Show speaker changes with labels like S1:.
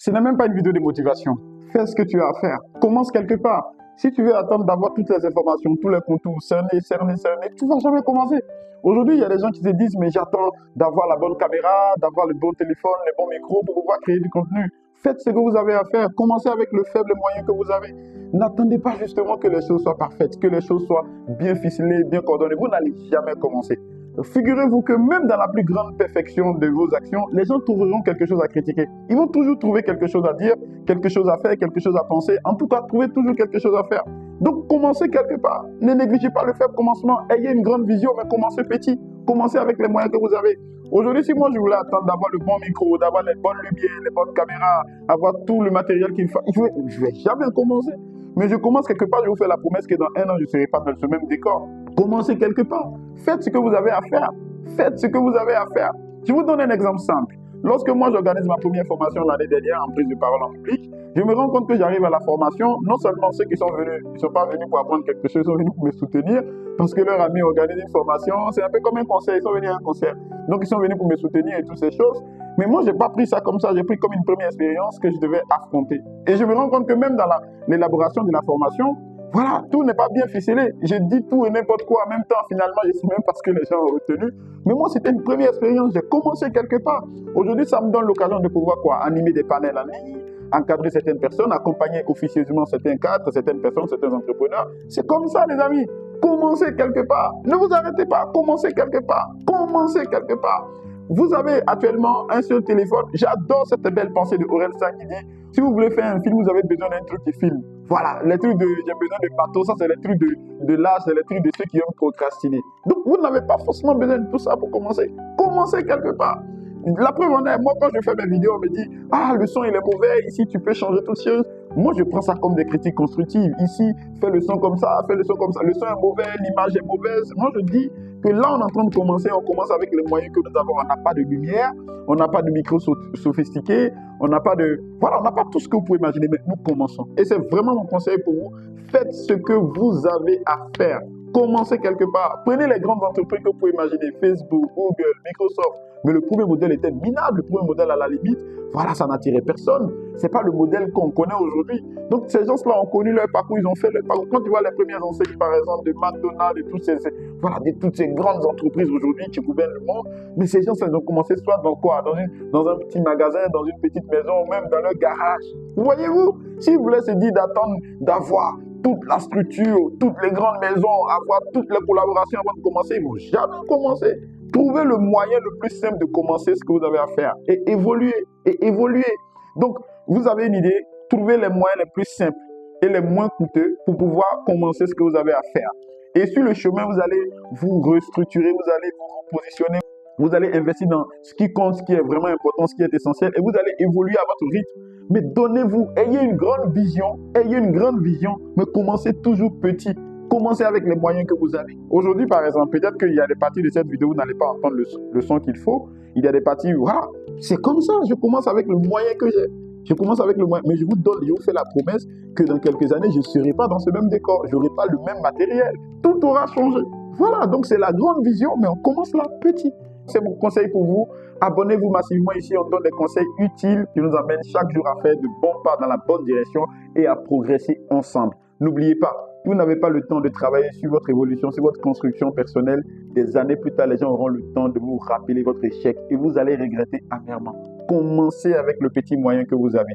S1: Ce n'est même pas une vidéo de motivation. Fais ce que tu as à faire. Commence quelque part. Si tu veux attendre d'avoir toutes les informations, tous les contours, cerner, tu ne vas jamais commencer. Aujourd'hui, il y a des gens qui se disent, mais j'attends d'avoir la bonne caméra, d'avoir le bon téléphone, les bons micros pour pouvoir créer du contenu. Faites ce que vous avez à faire. Commencez avec le faible moyen que vous avez. N'attendez pas justement que les choses soient parfaites, que les choses soient bien ficelées, bien coordonnées. Vous n'allez jamais commencer. Figurez-vous que même dans la plus grande perfection de vos actions, les gens trouveront quelque chose à critiquer. Ils vont toujours trouver quelque chose à dire, quelque chose à faire, quelque chose à penser. En tout cas, trouvez toujours quelque chose à faire. Donc, commencez quelque part. Ne négligez pas le faible commencement. Ayez une grande vision, mais commencez petit. Commencez avec les moyens que vous avez. Aujourd'hui, si moi je voulais attendre d'avoir le bon micro, d'avoir les bonnes lumières, les bonnes caméras, avoir tout le matériel qu'il faut, je ne vais jamais commencer. Mais je commence quelque part, je vous fais la promesse que dans un an, je ne serai pas dans ce même décor. Commencez quelque part. Faites ce que vous avez à faire. Faites ce que vous avez à faire. Je vous donne un exemple simple. Lorsque moi j'organise ma première formation l'année dernière en prise de parole en public, je me rends compte que j'arrive à la formation, non seulement ceux qui sont venus, ils ne sont pas venus pour apprendre quelque chose, ils sont venus pour me soutenir, parce que leur ami organise une formation, c'est un peu comme un concert, ils sont venus à un concert. Donc ils sont venus pour me soutenir et toutes ces choses. Mais moi, je n'ai pas pris ça comme ça, j'ai pris comme une première expérience que je devais affronter. Et je me rends compte que même dans l'élaboration de la formation, voilà, tout n'est pas bien ficelé. Je dis tout et n'importe quoi en même temps. Finalement, je ne sais même pas ce que les gens ont retenu. Mais moi, c'était une première expérience. J'ai commencé quelque part. Aujourd'hui, ça me donne l'occasion de pouvoir animer des panels en ligne, encadrer certaines personnes, accompagner officieusement certains cadres, certaines personnes, certains entrepreneurs. C'est comme ça, les amis. Commencez quelque part. Ne vous arrêtez pas. Commencez quelque part. Commencez quelque part. Vous avez actuellement un seul téléphone. J'adore cette belle pensée de Aurel San qui dit, si vous voulez faire un film, vous avez besoin d'un truc qui filme. Voilà, les trucs j'ai besoin de bateau, ça c'est les trucs de l'âge, c'est les trucs de ceux qui ont procrastiné. Donc vous n'avez pas forcément besoin de tout ça pour commencer. Commencez quelque part. La preuve en est, moi quand je fais mes vidéos, on me dit, ah le son il est mauvais, ici tu peux changer toutes choses. Moi je prends ça comme des critiques constructives. Ici, fais le son comme ça, fais le son comme ça. Le son est mauvais, l'image est mauvaise. Moi je dis que là on est en train de commencer, on commence avec les moyens que nous avons. On n'a pas de lumière, on n'a pas de micro sophistiqué, on n'a pas de... Voilà, on n'a pas tout ce que vous pouvez imaginer, mais nous commençons. Et c'est vraiment mon conseil pour vous. Faites ce que vous avez à faire. Commencez quelque part. Prenez les grandes entreprises que vous pouvez imaginer, Facebook, Google, Microsoft. Mais le premier modèle était minable, le premier modèle à la limite, voilà, ça n'attirait personne. Ce n'est pas le modèle qu'on connaît aujourd'hui. Donc ces gens-là ont connu leur parcours, ils ont fait leur parcours. Quand tu vois les premières enseignes, par exemple, de McDonald's, de toutes ces grandes entreprises aujourd'hui qui gouvernent le monde, mais ces gens, ils ont commencé soit dans quoi? Dans un petit magasin, dans une petite maison, ou même dans leur garage. Vous voyez-vous? Si vous voulez se dire d'attendre, d'avoir toute la structure, toutes les grandes maisons, avoir toutes les collaborations avant de commencer, ils ne vont jamais commencer. Trouvez le moyen le plus simple de commencer ce que vous avez à faire et évoluer, et évoluer. Donc, vous avez une idée, trouvez les moyens les plus simples et les moins coûteux pour pouvoir commencer ce que vous avez à faire. Et sur le chemin, vous allez vous restructurer, vous allez vous positionner, vous allez investir dans ce qui compte, ce qui est vraiment important, ce qui est essentiel, et vous allez évoluer à votre rythme. Mais donnez-vous, ayez une grande vision, mais commencez toujours petit. Commencez avec les moyens que vous avez. Aujourd'hui, par exemple, peut-être qu'il y a des parties de cette vidéo où vous n'allez pas entendre le son qu'il faut. Il y a des parties où, voilà, c'est comme ça, je commence avec le moyen que j'ai. Je commence avec le moyen, mais je vous fais la promesse que dans quelques années, je ne serai pas dans ce même décor, je n'aurai pas le même matériel. Tout aura changé. Voilà, donc c'est la grande vision, mais on commence là petit. C'est mon conseil pour vous. Abonnez-vous massivement ici, on donne des conseils utiles qui nous amènent chaque jour à faire de bons pas dans la bonne direction et à progresser ensemble. N'oubliez pas, vous n'avez pas le temps de travailler sur votre évolution, sur votre construction personnelle. Des années plus tard, les gens auront le temps de vous rappeler votre échec et vous allez regretter amèrement. Commencez avec le petit moyen que vous avez.